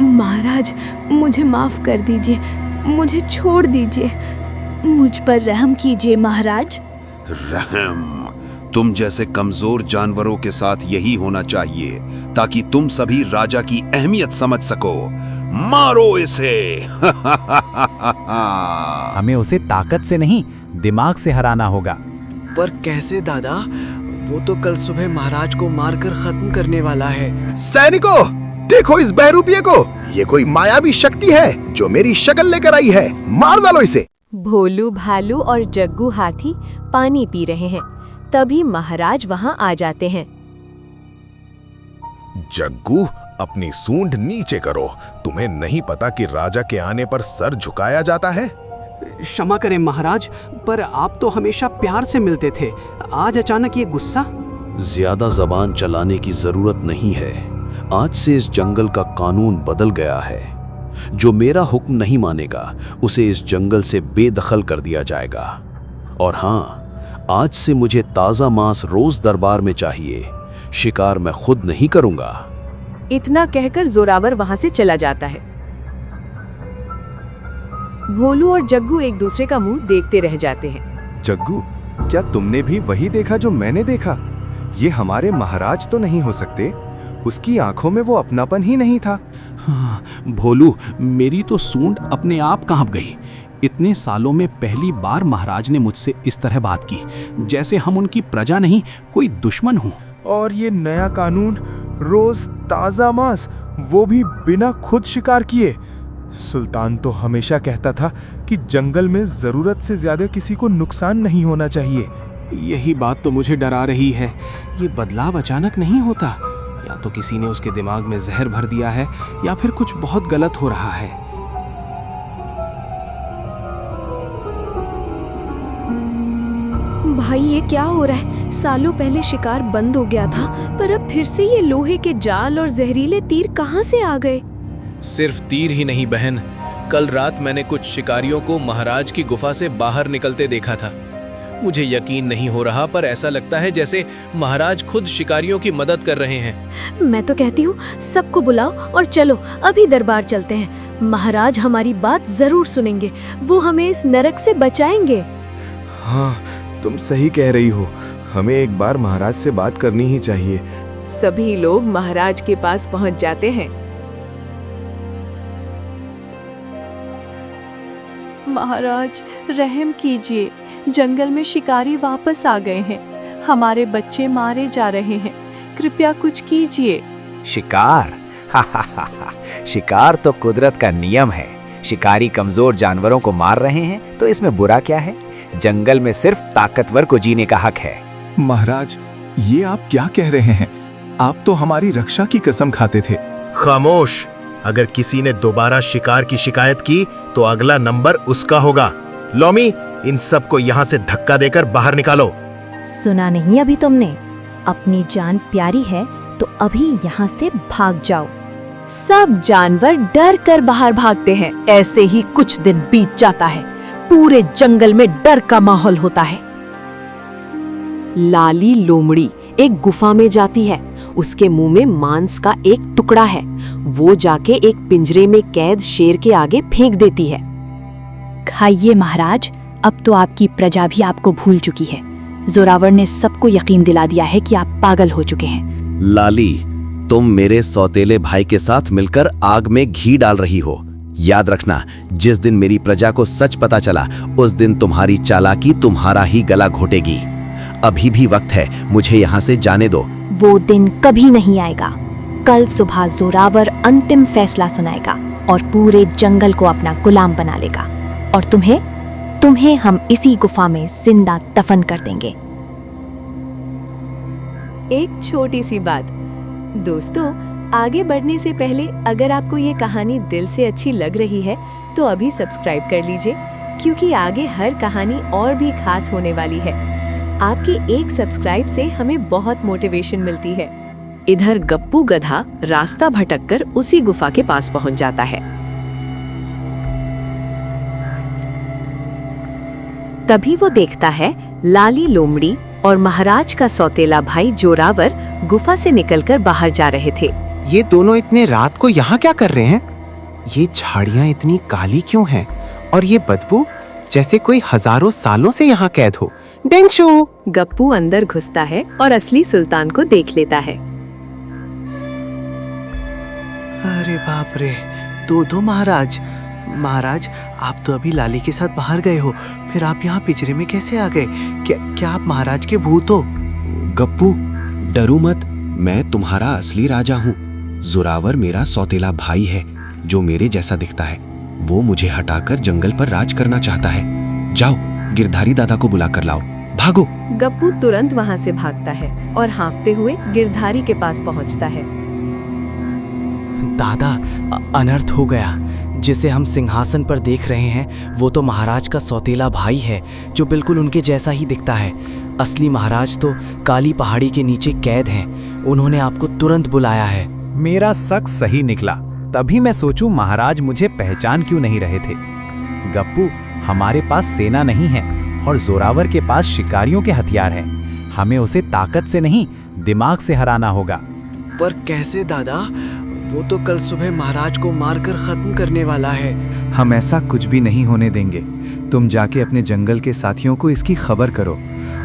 महाराज, मुझे माफ कर दीजिए, मुझे छोड़ दीजिए। मुझ पर रहम कीजिए महाराज। रहम? तुम जैसे कमजोर जानवरों के साथ यही होना चाहिए ताकि तुम सभी राजा की अहमियत समझ सको। मारो इसे। हमें उसे ताकत से नहीं, दिमाग से हराना होगा। पर कैसे दादा? वो तो कल सुबह महाराज को मारकर खत्म करने वाला है। सैनिकों, देखो इस बहरूपिये को। ये कोई मायावी शक्ति है जो मेरी शक्ल लेकर आई है। मार डालो इसे। भोलू भालू और जग्गू हाथी पानी पी रहे हैं। तभी महाराज वहां आ जाते हैं। जग्गू, अपनी सूंड नीचे करो। तुम्हें नहीं पता कि राजा के आने पर सर झुकाया जाता है? क्षमा करें महाराज, पर आप तो हमेशा प्यार से मिलते थे। आज अचानक ये गुस्सा? ज्यादा जबान चलाने की जरूरत नहीं है। आज से इस जंगल का कानून बदल गया है। जो मेरा हुक्म नहीं मानेगा उसे इस जंगल से बेदखल कर दिया जाएगा। और हाँ, आज से मुझे ताजा मांस रोज दरबार में चाहिए। शिकार मैं खुद नहीं करूंगा। इतना कहकर जोरावर वहां से चला जाता है। भोलू और जग्गू एक दूसरे का मुंह देखते रह जाते हैं। जग्गू, क्या तुमने भी वही देखा जो मैंने देखा? ये हमारे महाराज तो नहीं हो सकते। उसकी आंखों में वो अपनापन ही नहीं था। हाँ, भोलू, मेरी तो सूंड अपने आप कांप गई। इतने सालों में पहली बार महाराज ने मुझसे इस तरह बात की, जैसे हम उनकी प्रजा नहीं, कोई दुश्मन हो। और ये नया कानून, रोज ताजा मांस, वो भी बिना खुद शिकार किए। सुल्तान तो हमेशा कहता था कि जंगल में जरूरत से ज्यादा किसी को नुकसान नहीं होना चाहिए। यही बात तो मुझे डरा रही है। ये बदलाव अचानक नहीं होता। या तो किसी ने उसके दिमाग में जहर भर दिया है या फिर कुछ बहुत गलत हो रहा है। भाई, ये क्या हो रहा है? सालों पहले शिकार बंद हो गया था, पर अब फिर से ये लोहे के जाल और जहरीले तीर कहां से आ गए? सिर्फ तीर ही नहीं बहन, कल रात मैंने कुछ शिकारियों को महाराज की गुफा से बाहर निकलते देखा था। मुझे यकीन नहीं हो रहा, पर ऐसा लगता है जैसे महाराज खुद शिकारियों की मदद कर रहे हैं। मैं तो कहती हूँ सबको बुलाओ और चलो अभी दरबार चलते हैं। महाराज हमारी बात जरूर सुनेंगे। वो हमें इस नरक से बचाएंगे। हाँ, तुम सही कह रही हो। हमें एक बार महाराज से बात करनी ही चाहिए। सभी लोग महाराज के पास पहुंच जाते हैं। महाराज, रहम कीजिए। जंगल में शिकारी वापस आ गए हैं। हमारे बच्चे मारे जा रहे हैं। कृपया कुछ कीजिए। शिकार? शिकार तो कुदरत का नियम है। शिकारी कमजोर जानवरों को मार रहे हैं तो इसमें बुरा क्या है? जंगल में सिर्फ ताकतवर को जीने का हक है। महाराज, ये आप क्या कह रहे हैं? आप तो हमारी रक्षा की कसम खाते थे। खामोश। अगर किसी ने दोबारा शिकार की शिकायत की तो अगला नंबर उसका होगा। लोमी, इन सबको यहाँ से धक्का देकर बाहर निकालो। सुना नहीं अभी तुमने? अपनी जान प्यारी है तो अभी यहाँ से भाग जाओ। सब जानवर डर कर बाहर भागते हैं। ऐसे ही कुछ दिन बीत जाता है। पूरे जंगल में डर का माहौल होता है। लाली लोमड़ी एक गुफा में जाती है। उसके मुंह में मांस का एक टुकड़ा है। वो जाके एक पिंजरे में कैद शेर के आगे फेंक देती है। खाइए महाराज, अब तो आपकी प्रजा भी आपको भूल चुकी है। जोरावर ने सबको यकीन दिला दिया है कि आप पागल हो चुके हैं। लाली, तुम मेरे सौतेले भाई के साथ मिलकर आग में घी डाल रही हो। याद रखना, जिस दिन मेरी प्रजा को सच पता चला उस दिन तुम्हारी चालाकी तुम्हारा ही गला घोटेगी। अभी भी वक्त है, मुझे यहाँ से जाने दो। वो दिन कभी नहीं आएगा। कल सुबह जोरावर अंतिम फैसला सुनाएगा और पूरे जंगल को अपना गुलाम बना लेगा। और तुम्हें हम इसी गुफा में जिंदा दफन कर देंगे। एक छोटी सी बात दोस्तों, आगे बढ़ने से पहले अगर आपको ये कहानी दिल से अच्छी लग रही है तो अभी सब्सक्राइब कर लीजिए, क्योंकि आगे हर कहानी और भी खास होने वाली है। आपके एक सब्सक्राइब से हमें बहुत मोटिवेशन मिलती है। इधर गप्पू गधा रास्ता भटककर उसी गुफा के पास पहुंच जाता है। तभी वो देखता है लाली लोमड़ी और महाराज का सौतेला भाई जोरावर गुफा से निकलकर बाहर जा रहे थे। ये दोनों इतने रात को यहाँ क्या कर रहे हैं? ये झाड़ियाँ इतनी काली क्यों हैं? और ये बदबू जैसे कोई हजारों सालों से यहाँ कैद हो। डेंशू! गप्पू अंदर घुसता है और असली सुल्तान को देख लेता है। अरे बाप रे, दो महाराज। महाराज, आप तो अभी लाली के साथ बाहर गए हो, फिर आप यहाँ पिंजरे में कैसे आ गए? क्या आप महाराज के भूत हो? गप्पू, डरो मत, मैं तुम्हारा असली राजा हूँ। जोरावर मेरा सौतेला भाई है जो मेरे जैसा दिखता है। वो मुझे हटाकर जंगल पर राज करना चाहता है। जाओ, गिरधारी दादा को बुला कर लाओ, भागो। गप्पू तुरंत वहाँ से भागता है और हाँफते हुए गिरधारी के पास पहुँचता है। दादा, अनर्थ हो गया। जिसे हम सिंहासन पर देख रहे हैं वो तो महाराज का सौतेला भाई है जो बिल्कुल उनके जैसा ही दिखता है। असली महाराज तो काली पहाड़ी के नीचे कैद हैं। उन्होंने आपको तुरंत बुलाया है। मेरा शक सही निकला। तभी मैं सोचूं महाराज मुझे पहचान क्यों नहीं रहे थे। गप्पू, हमारे पास सेना नहीं है और जोरावर के पास शिकारियों के हथियार हैं। हमें उसे ताकत से नहीं, दिमाग से हराना होगा। पर कैसे दादा? वो तो कल सुबह महाराज को मारकर खत्म करने वाला है। हम ऐसा कुछ भी नहीं होने देंगे। तुम जाके अपने जंगल के साथियों को इसकी खबर करो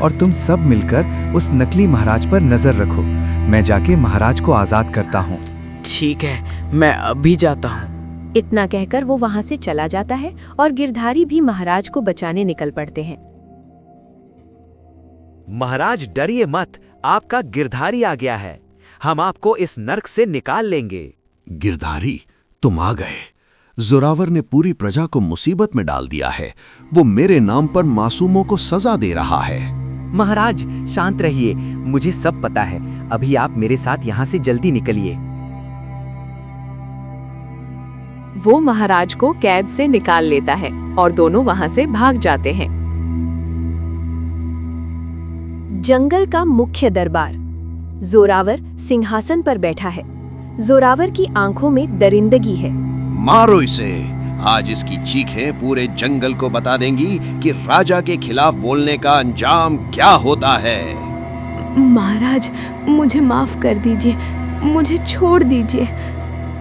और तुम सब मिलकर उस नकली महाराज पर नजर रखो। मैं जाके महाराज को आजाद करता हूँ। ठीक है, मैं अभी जाता हूँ। इतना कहकर वो वहाँ से चला जाता है और गिरधारी भी महाराज को बचाने निकल पड़ते हैं। महाराज डरिए मत, आपका गिरधारी आ गया है। हम आपको इस नर्क से निकाल लेंगे। गिरधारी, तुम आ गए। जोरावर ने पूरी प्रजा को मुसीबत में डाल दिया है। वो मेरे नाम पर मासूमों को सजा दे रहा है। महाराज शांत रहिए, मुझे सब पता है। अभी आप मेरे साथ यहाँ से जल्दी निकलिए। वो महाराज को कैद से निकाल लेता है और दोनों वहाँ से भाग जाते हैं। जंगल का मुख्य दरबार। जोरावर सिंहासन पर बैठा है। जोरावर की आंखों में दरिंदगी है। मारो इसे। आज इसकी चीखें पूरे जंगल को बता देंगी कि राजा के खिलाफ बोलने का अंजाम क्या होता है। महाराज, मुझे माफ कर दीजिए, मुझे छोड़ दीजिए।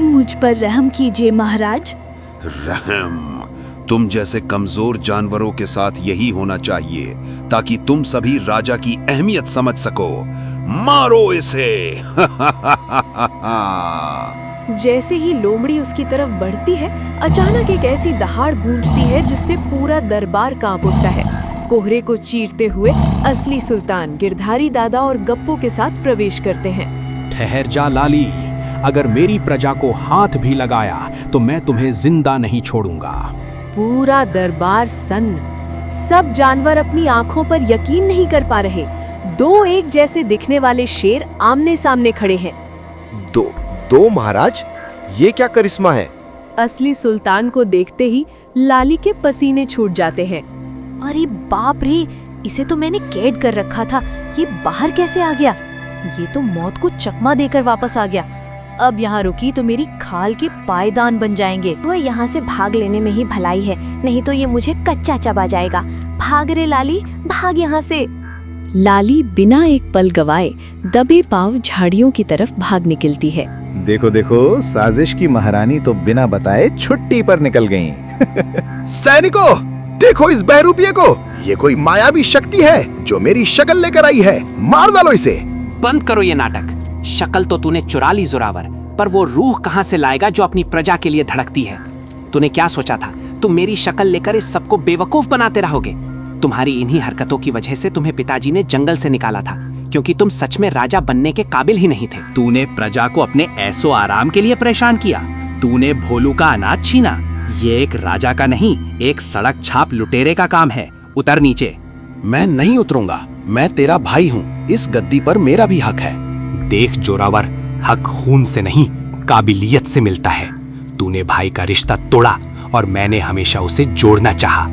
मुझ पर रहम कीजिए महाराज। रहम? तुम जैसे कमजोर जानवरों के साथ यही होना चाहिए ताकि तुम सभी राजा की अहमियत समझ सको। मारो इसे। जैसे ही लोमड़ी उसकी तरफ बढ़ती है, अचानक एक ऐसी दहाड़ गूंजती है जिससे पूरा दरबार कांप उठता है। कोहरे को चीरते हुए असली सुल्तान गिरधारी दादा और गप्पू के साथ प्रवेश करते हैं। ठहर जा लाली, अगर मेरी प्रजा को हाथ भी लगाया तो मैं तुम्हें जिंदा नहीं छोड़ूंगा। पूरा दरबार सन्न। सब जानवर अपनी आंखों पर यकीन नहीं कर पा रहे। दो एक जैसे दिखने वाले शेर आमने सामने खड़े हैं। दो महाराज, ये क्या करिश्मा है? असली सुल्तान को देखते ही लाली के पसीने छूट जाते हैं। अरे बाप रे, इसे तो मैंने कैद कर रखा था। ये बाहर कैसे आ गया? ये तो मौत को चकमा देकर वापस आ गया। अब यहाँ रुकी तो मेरी खाल के पायदान बन जाएंगे। वो यहाँ से भाग लेने में ही भलाई है, नहीं तो ये मुझे कच्चा चबा जाएगा। भाग रे लाली, भाग यहाँ से। लाली बिना एक पल गवाए दबे पांव झाड़ियों की तरफ भाग निकलती है। देखो देखो, साजिश की महारानी तो बिना बताए छुट्टी पर निकल गईं। सैनिकों, देखो इस बहरूपिये को। ये कोई मायावी शक्ति है जो मेरी शक्ल लेकर आई है। मार डालो इसे। बंद करो ये नाटक। शक्ल तो तूने चुरा ली जोरावर, पर वो रूह कहां से लाएगा जो अपनी प्रजा के लिए धड़कती है? तूने क्या सोचा था? तुम मेरी शक्ल लेकर इस सबको बेवकूफ बनाते रहोगे। तुम्हारी इन्हीं हरकतों की वजह से तुम्हें पिताजी ने जंगल से निकाला था, क्योंकि तुम सच में राजा बनने के काबिल ही नहीं थे। तूने प्रजा को अपने ऐसो आराम के लिए परेशान किया। तूने भोलू का अनाज छीना। ये एक राजा का नहीं, एक सड़क छाप लुटेरे का काम है। उतर नीचे। मैं नहीं उतरूंगा। मैं तेरा भाई हूँ। इस गद्दी पर मेरा भी हक है। देख जोरावर, हक खून से नहीं, काबिलियत से मिलता है। तूने भाई का रिश्ता तोड़ा और मैंने हमेशा उसे जोड़ना चाहा,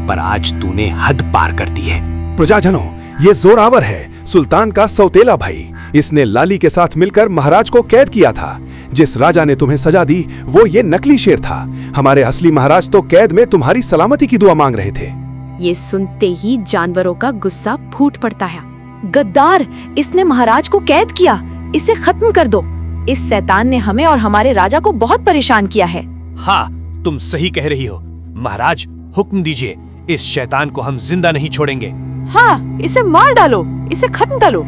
पर आज तूने हद पार कर दी है। प्रजाजनों, ये जोरावर है, सुल्तान का सौतेला भाई। इसने लाली के साथ मिलकर महाराज को कैद किया था। जिस राजा ने तुम्हें सजा दी वो ये नकली शेर था। हमारे असली महाराज तो कैद में तुम्हारी सलामती की दुआ मांग रहे थे। ये सुनते ही जानवरों का गुस्सा फूट पड़ता है। गद्दार, इसने महाराज को कैद किया। इसे खत्म कर दो। इस शैतान ने हमें और हमारे राजा को बहुत परेशान किया है। हाँ, तुम सही कह रही हो। महाराज, हुक्म दीजिए, इस शैतान को हम जिंदा नहीं छोड़ेंगे। हाँ, इसे मार डालो, इसे खत्म करो।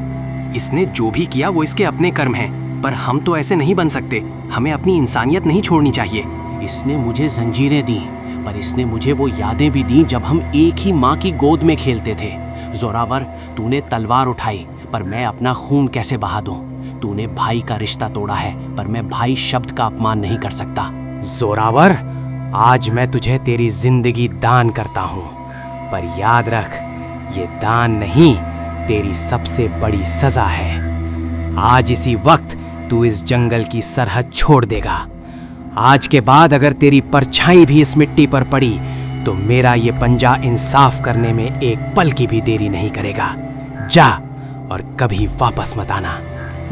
इसने जो भी किया वो इसके अपने कर्म हैं, पर हम तो ऐसे नहीं बन सकते। हमें अपनी इंसानियत नहीं छोड़नी चाहिए। इसने मुझे जंजीरें दी, पर इसने मुझे वो यादें भी दी जब हम एक ही माँ की गोद में खेलते थे। जोरावर, तूने तलवार उठाई, पर मैं अपना खून कैसे बहा दूं? तूने भाई का रिश्ता तोड़ा है, पर मैं भाई शब्द का अपमान नहीं कर सकता। जोरावर, आज मैं तुझे तेरी जिंदगी दान करता हूँ, पर याद रख, ये दान नहीं, तेरी सबसे बड़ी सजा है। आज इसी वक्त तू इस जंगल की सरहद छोड़ देगा। आज के बाद अगर तेरी परछाई भी इस मिट्टी पर पड़ी तो मेरा ये पंजा इंसाफ करने में एक पल की भी देरी नहीं करेगा। जा और कभी वापस मत आना।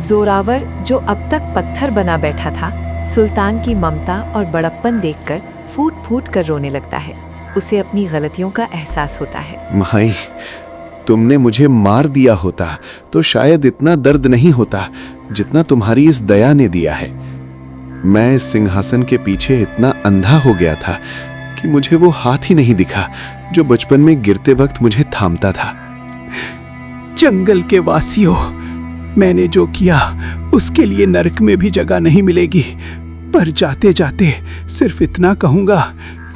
जोरावर, जो अब तक पत्थर बना बैठा था, सुल्तान की ममता और बड़प्पन देखकर फूट फूट कर रोने लगता है। उसे अपनी गलतियों का एहसास होता है। माई, तुमने मुझे मार दिया होता तो शायद इतना दर्द नहीं होता जितना तुम्हारी इस दया ने दिया है। मैं इस सिंहासन के पीछे इतना अंधा हो गया था कि मुझे वो हाथ ही नहीं दिखा जो बचपन में गिरते वक्त मुझे थामता था। जंगल के वासियों, मैंने जो किया उसके लिए नरक में भी जगह नहीं मिलेगी, पर जाते जाते सिर्फ इतना कहूंगा,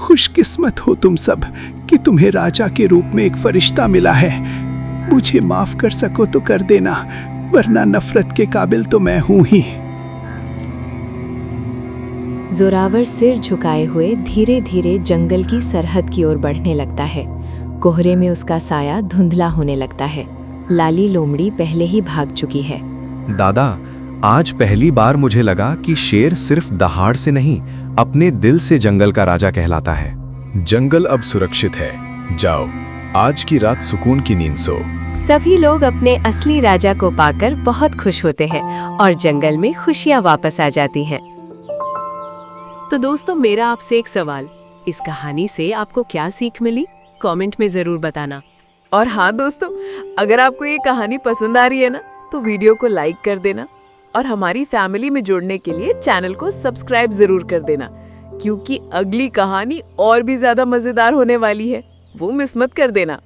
खुशकिस्मत हो तुम सब कि तुम्हें राजा के रूप में एक फरिश्ता मिला है। मुझे माफ कर सको तो कर देना, वरना नफरत के काबिल तो मैं हूं ही। जोरावर सिर झुकाए हुए धीरे धीरे जंगल की सरहद की ओर बढ़ने लगता है। कोहरे में उसका साया धुंधला होने लगता है। लाली लोमड़ी पहले ही भाग चुकी है। दादा, आज पहली बार मुझे लगा कि शेर सिर्फ दहाड़ से नहीं, अपने दिल से जंगल का राजा कहलाता है। जंगल अब सुरक्षित है। जाओ, आज की रात सुकून की नींद सो। सभी लोग अपने असली राजा को पाकर बहुत खुश होते हैं और जंगल में खुशियां वापस आ जाती हैं। तो दोस्तों, मेरा आपसे एक सवाल, इस कहानी से आपको क्या सीख मिली? कमेंट में जरूर बताना। और हाँ दोस्तों, अगर आपको ये कहानी पसंद आ रही है ना, तो वीडियो को लाइक कर देना और हमारी फैमिली में जुड़ने के लिए चैनल को सब्सक्राइब जरूर कर देना, क्योंकि अगली कहानी और भी ज्यादा मजेदार होने वाली है। वो मिस मत कर देना।